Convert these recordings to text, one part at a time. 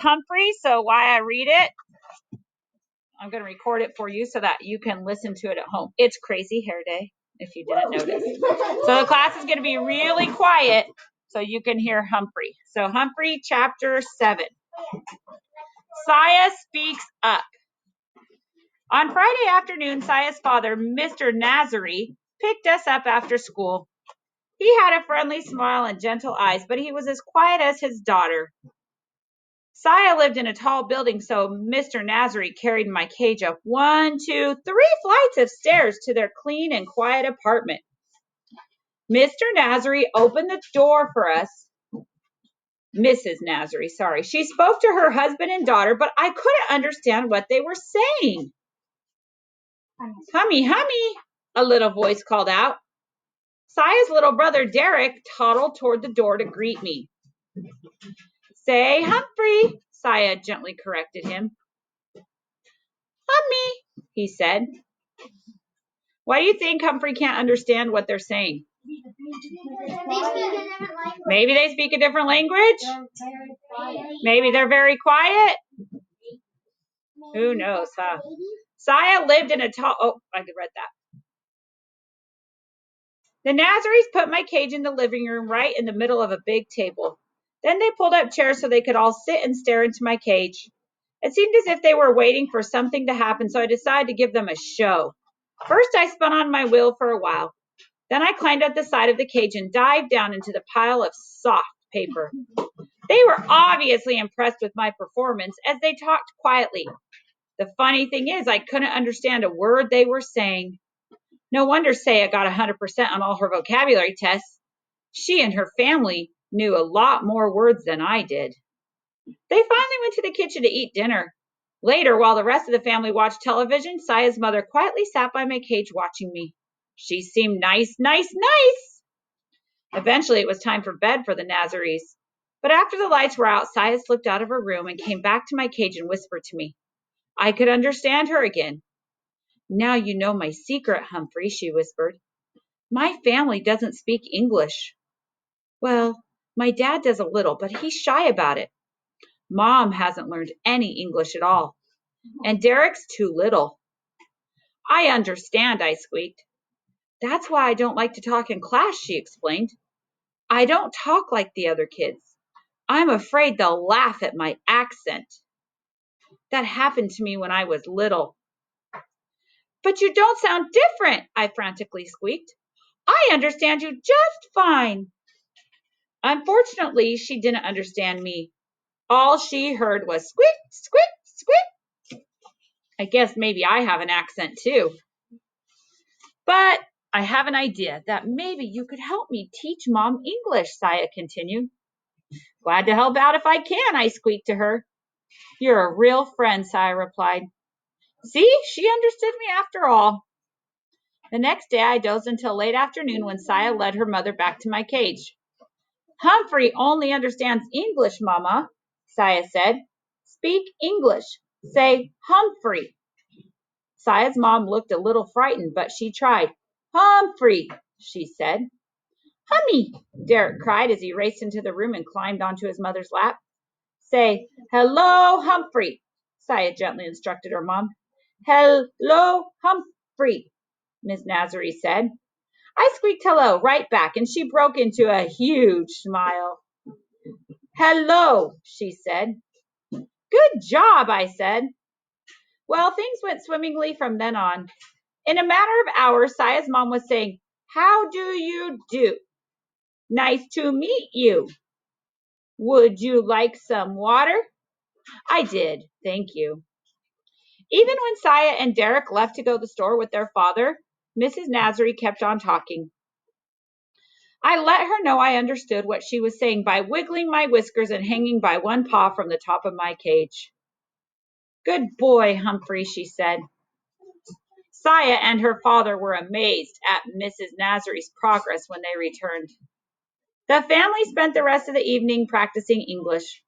Humphrey, so while I read it, I'm going to record it for you so that you can listen to it at home. It's Crazy Hair Day, if you didn't notice. So the class is going to be really quiet so you can hear Humphrey. So Humphrey, chapter 7. Saya speaks up. On Friday afternoon, Saya's father, Mr. Nazari, picked us up after school. He had a friendly smile and gentle eyes, but he was as quiet as his daughter. Saya lived in a tall building, so Mr. Nazari carried my cage up 1, 2, 3 flights of stairs to their clean and quiet apartment. Mr. Nazari opened the door for us. Mrs. Nazari, sorry. She spoke to her husband and daughter, but I couldn't understand what they were saying. Hummy, hummy, a little voice called out. Saya's little brother, Derek, toddled toward the door to greet me. Say Humphrey, Saya gently corrected him. Hummy, he said. Why do you think Humphrey can't understand what they're saying? Maybe they speak a different language? Maybe they're very quiet? Who knows, huh? Saya lived in a tall... Oh, I read that. The Nazaris put my cage in the living room right in the middle of a big table. Then they pulled up chairs so they could all sit and stare into my cage. It seemed as if they were waiting for something to happen, so I decided to give them a show. First, I spun on my wheel for a while. Then I climbed up the side of the cage and dived down into the pile of soft paper. They were obviously impressed with my performance as they talked quietly. The funny thing is, I couldn't understand a word they were saying. No wonder Saya got 100% on all her vocabulary tests. She and her family knew a lot more words than I did. They finally went to the kitchen to eat dinner. Later, while the rest of the family watched television, Saya's mother quietly sat by my cage watching me. She seemed nice. Eventually, it was time for bed for the Nazaris. But after the lights were out, Saya slipped out of her room and came back to my cage and whispered to me. I could understand her again. Now you know my secret, Humphrey, she whispered. My family doesn't speak English. Well, my dad does a little, but he's shy about it. Mom hasn't learned any English at all. And Derek's too little. I understand, I squeaked. That's why I don't like to talk in class, she explained. I don't talk like the other kids. I'm afraid they'll laugh at my accent. That happened to me when I was little. But you don't sound different, I frantically squeaked. I understand you just fine. Unfortunately, she didn't understand me. All she heard was squeak, squeak, squeak. I guess maybe I have an accent too. But I have an idea that maybe you could help me teach Mom English, Saya continued. Glad to help out if I can, I squeaked to her. You're a real friend, Saya replied. See, she understood me after all. The next day I dozed until late afternoon when Saya led her mother back to my cage. Humphrey only understands English, Mama, Saya said. Speak English. Say Humphrey. Saya's mom looked a little frightened, but she tried. Humphrey, she said. Hummy, Derek cried as he raced into the room and climbed onto his mother's lap. Say, hello, Humphrey, Saya gently instructed her mom. Hello, Humphrey, Miss Nazari said. I squeaked hello right back, and she broke into a huge smile. Hello, she said. Good job, I said. Well, things went swimmingly from then on. In a matter of hours, Saya's mom was saying, How do you do? Nice to meet you. Would you like some water? I did, thank you. Even when Saya and Derek left to go to the store with their father, Mrs. Nazari kept on talking. I let her know I understood what she was saying by wiggling my whiskers and hanging by one paw from the top of my cage. Good boy, Humphrey, she said. Saya and her father were amazed at Mrs. Nazari's progress when they returned. The family spent the rest of the evening practicing English.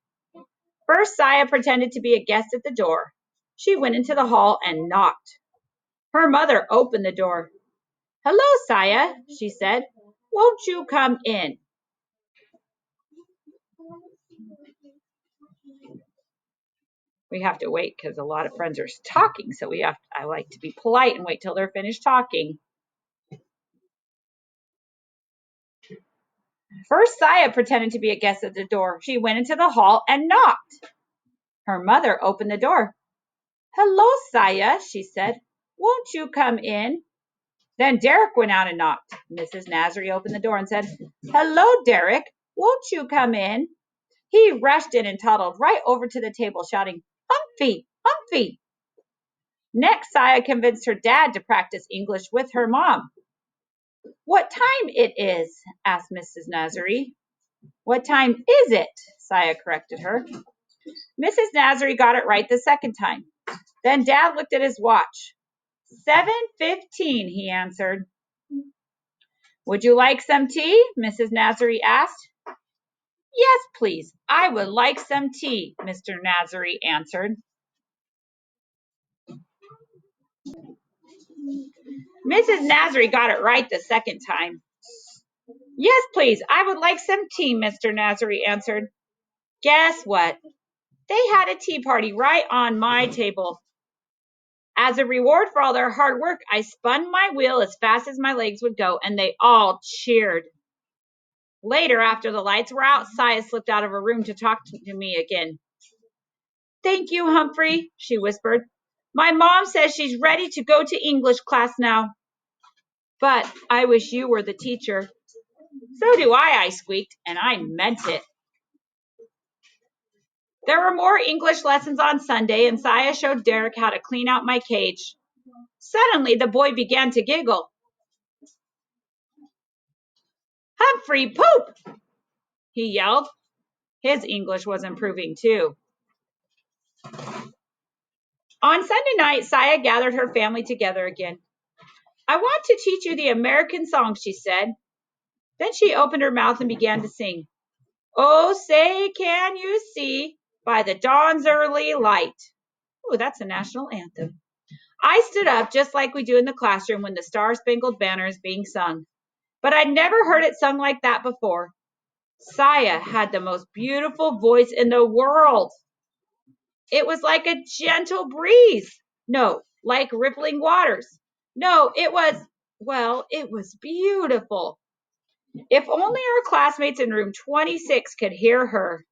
First, Saya pretended to be a guest at the door. She went into the hall and knocked. Her mother opened the door. Hello, Saya, she said. Won't you come in? We have to wait because a lot of friends are talking, so I like to be polite and wait till they're finished talking. First, Saya pretended to be a guest at the door. She went into the hall and knocked. Her mother opened the door. "Hello, Saya," she said. "Won't you come in?" Then Derek went out and knocked. Mrs. Nasri opened the door and said, "Hello, Derek. Won't you come in?" He rushed in and toddled right over to the table, shouting, "Humphrey, Humphrey." Next, Saya convinced her dad to practice English with her mom. "What time it is?" asked Mrs. Nasri. "What time is it?" Saya corrected her. Mrs. Nasri got it right the second time. Then Dad looked at his watch. 7:15, he answered. "Would you like some tea?" Mrs. Nasri asked. "Yes, please. I would like some tea," Mr. Nasri answered. Mrs. Nasri got it right the second time. "Yes, please. I would like some tea," Mr. Nasri answered. Guess what? They had a tea party right on my table. As a reward for all their hard work, I spun my wheel as fast as my legs would go, and they all cheered. Later, after the lights were out, Saya slipped out of her room to talk to me again. "Thank you, Humphrey," she whispered. "My mom says she's ready to go to English class now." "But I wish you were the teacher." "So do I squeaked, and I meant it. There were more English lessons on Sunday, and Saya showed Derek how to clean out my cage. Suddenly, the boy began to giggle. "Humphrey, poop!" he yelled. His English was improving too. On Sunday night, Saya gathered her family together again. "I want to teach you the American song," she said. Then she opened her mouth and began to sing. "Oh, say, can you see by the dawn's early light?" Oh, that's a national anthem. I stood up just like we do in the classroom when the Star-Spangled Banner is being sung. But I'd never heard it sung like that before. Saya had the most beautiful voice in the world. It was like a gentle breeze. No, like rippling waters. No, it was beautiful. If only our classmates in room 26 could hear her,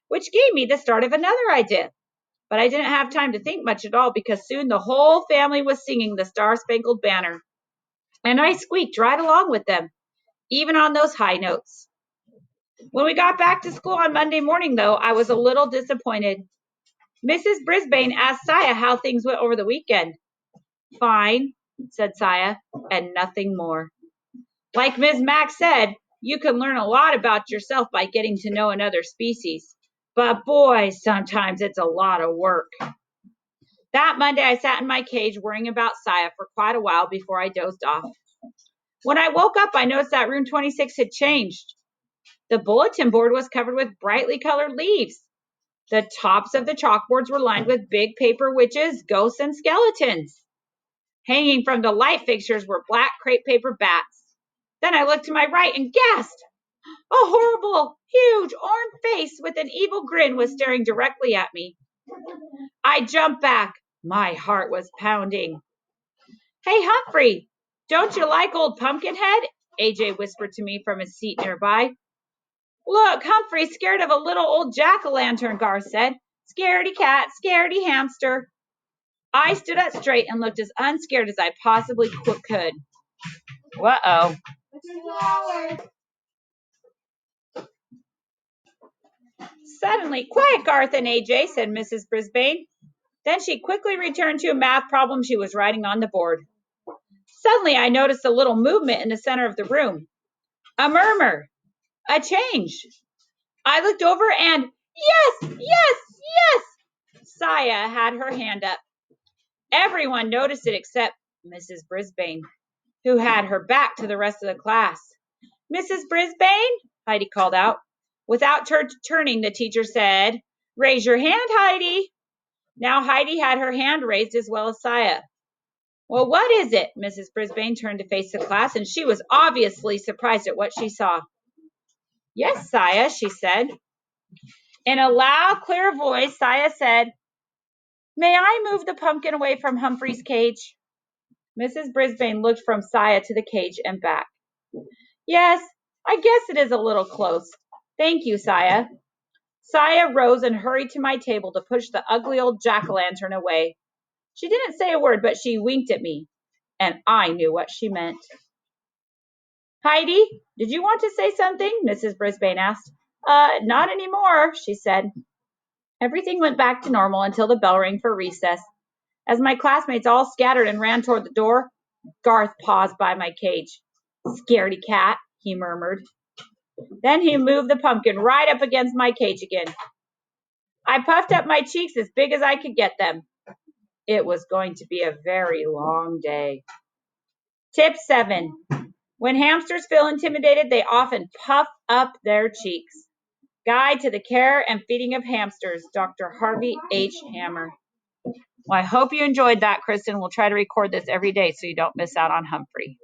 which gave me the start of another idea. But I didn't have time to think much at all because soon the whole family was singing the Star-Spangled Banner. And I squeaked right along with them, even on those high notes. When we got back to school on Monday morning, though, I was a little disappointed. Mrs. Brisbane asked Saya how things went over the weekend. "Fine," said Saya, and nothing more. Like Ms. Mack said, you can learn a lot about yourself by getting to know another species. But boy, sometimes it's a lot of work. That Monday, I sat in my cage worrying about Saya for quite a while before I dozed off. When I woke up, I noticed that room 26 had changed. The bulletin board was covered with brightly colored leaves. The tops of the chalkboards were lined with big paper witches, ghosts, and skeletons. Hanging from the light fixtures were black crepe paper bats. Then I looked to my right and gasped. A horrible, huge orange face with an evil grin was staring directly at me. I jumped back. My heart was pounding. "Hey, Humphrey, don't you like old Pumpkinhead?" AJ whispered to me from his seat nearby. "Look, Humphrey's scared of a little old jack-o'-lantern," Gar said. "Scaredy cat, scaredy hamster." I stood up straight and looked as unscared as I possibly could. Uh-oh. Suddenly, "Quiet, Garth and AJ," said Mrs. Brisbane. Then she quickly returned to a math problem she was writing on the board. Suddenly, I noticed a little movement in the center of the room. A murmur. A change. I looked over and, yes, yes, yes! Saya had her hand up. Everyone noticed it except Mrs. Brisbane, who had her back to the rest of the class. "Mrs. Brisbane," Heidi called out. Without turning, the teacher said, "Raise your hand, Heidi." Now Heidi had her hand raised as well as Saya. "Well, what is it?" Mrs. Brisbane turned to face the class, and she was obviously surprised at what she saw. "Yes, Saya," she said. In a loud, clear voice, Saya said, May I move the pumpkin away from Humphrey's cage? Mrs. Brisbane looked from Saya to the cage and back. Yes, I guess it is a little close. Thank you, Saya. Saya rose and hurried to my table to push the ugly old jack-o'-lantern away. She didn't say a word, but she winked at me, and I knew what she meant. Heidi, did you want to say something? Mrs. Brisbane asked. Not anymore, she said. Everything went back to normal until the bell rang for recess. As my classmates all scattered and ran toward the door, Garth paused by my cage. Scaredy cat, he murmured. Then he moved the pumpkin right up against my cage again. I puffed up my cheeks as big as I could get them. It was going to be a very long day. Tip 7. When hamsters feel intimidated, they often puff up their cheeks. Guide to the Care and Feeding of Hamsters, Dr. Harvey H. Hammer. Well, I hope you enjoyed that, Kristen. We'll try to record this every day so you don't miss out on Humphrey.